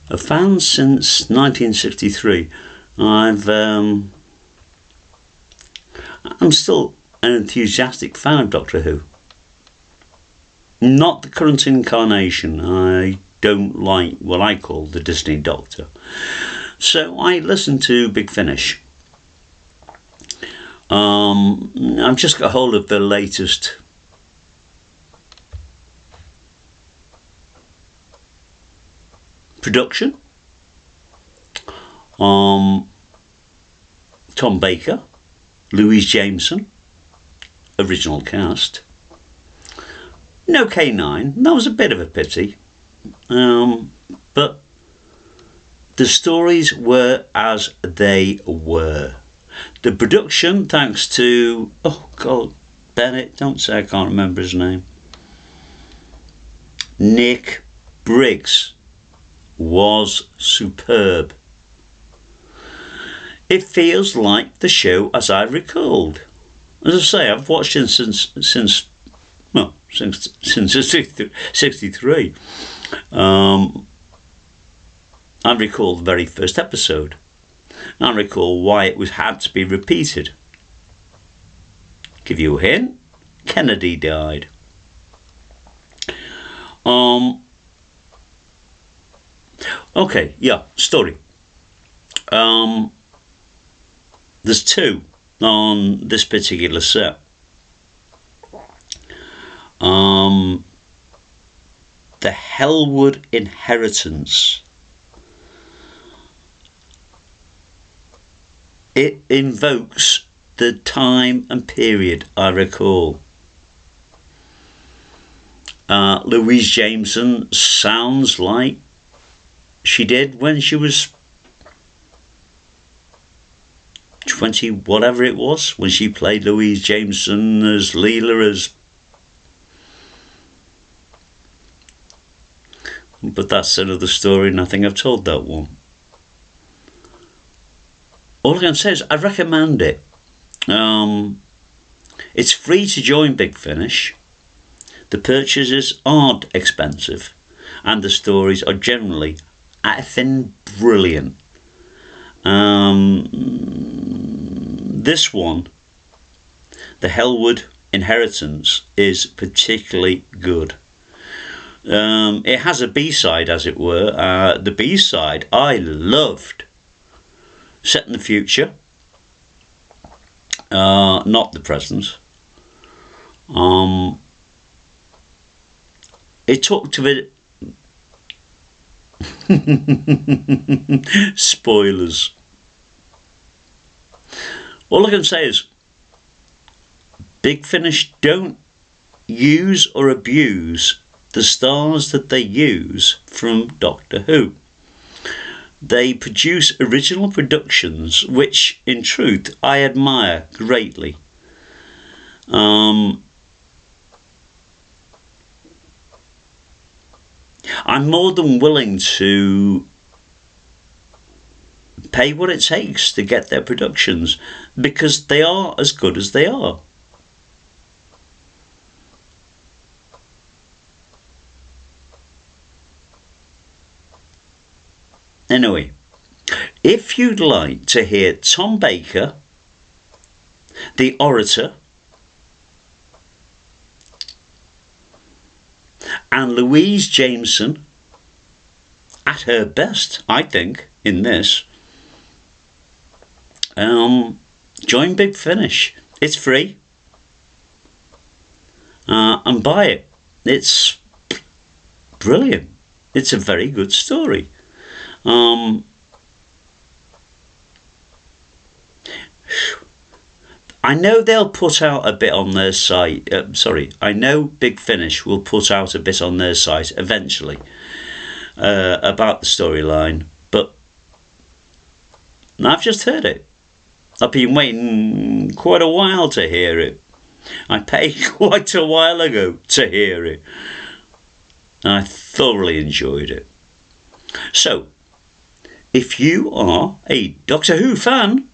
A fan since 1963. I'm still an enthusiastic fan of Doctor Who. Not the current incarnation. I don't like what I call the Disney Doctor. So I listen to Big Finish. I've just got hold of the latest production. Tom Baker, Louise Jameson, original cast. No K9, that was a bit of a pity. But the stories were as they were. The production, thanks to, oh God, Bennett, don't say I can't remember his name, Nick Briggs, was superb. It feels like the show as I recalled. As I say, I've watched it since 63. I recall the very first episode. I recall why it had to be repeated. Give you a hint, Kennedy died. Okay, yeah, story. There's two on this particular set. The Hellwood inheritance. It invokes the time and period I recall. Louise Jameson sounds like she did when she was 20, whatever it was, when she played Louise Jameson as Leela, but that's another story, and I think I've told that one. All I can say is I recommend it. It's free to join Big Finish. The purchases aren't expensive, and the stories are generally effing brilliant. This one, the Hellwood inheritance, is particularly good. It has a B-side, as it were. The B-side I loved. Set in the future, not the present. It talked a bit. Spoilers. All I can say is Big Finish don't use or abuse the stars that they use from Doctor Who. They produce original productions which, in truth, I admire greatly. I'm more than willing to pay what it takes to get their productions, because they are as good as they are. Anyway, if you'd like to hear Tom Baker, the orator, and Louise Jameson at her best, I think, in this, join Big Finish. It's free, and buy it. It's brilliant. It's a very good story. I know they'll put out a bit on their site. I know Big Finish will put out a bit on their site eventually about the storyline, but I've just heard it. I've been waiting quite a while to hear it. I paid quite a while ago to hear it. And I thoroughly enjoyed it. So, if you are a Doctor Who fan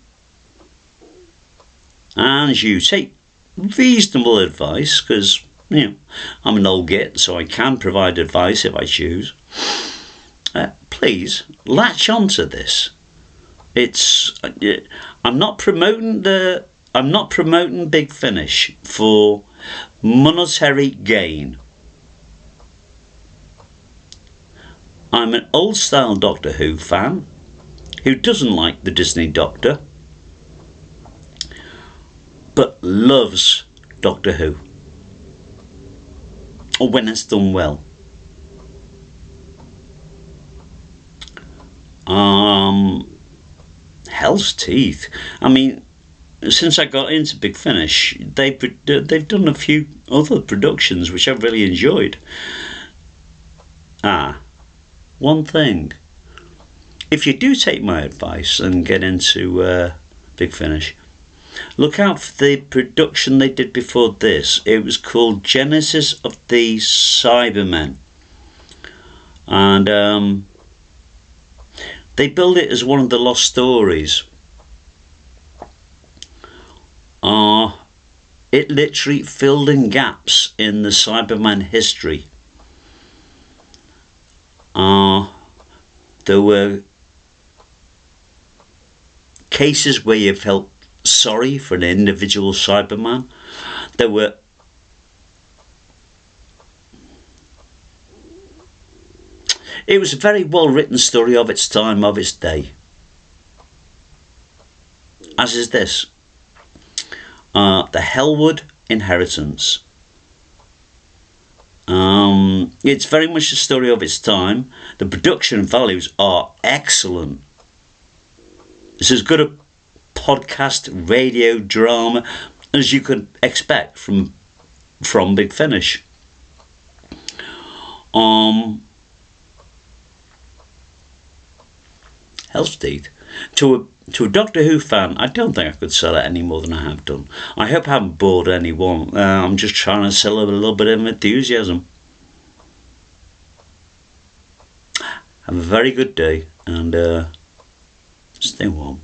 and you take reasonable advice, because I'm an old git, so I can provide advice if I choose, please latch onto this. It's I'm not promoting Big Finish for monetary gain. I'm an old style Doctor Who fan who doesn't like the Disney Doctor but loves Doctor Who, or when it's done well. Hell's Teeth. I mean, since I got into Big Finish, they've done a few other productions which I've really enjoyed. One thing. If you do take my advice and get into Big Finish, look out for the production they did before this. It was called Genesis of the Cybermen. And they build it as one of the lost stories. It literally filled in gaps in the Cyberman history. There were cases where you felt sorry for an individual Cyberman. There were It was a very well written story of its time, of its day. As is this. The Hellwood Inheritance. It's very much a story of its time. The production values are excellent. It's as good a podcast radio drama as you could expect from Big Finish. Hell's Teeth. To a Doctor Who fan, I don't think I could sell it any more than I have done. I hope I haven't bored anyone. I'm just trying to sell a little bit of enthusiasm. Have a very good day and stay warm.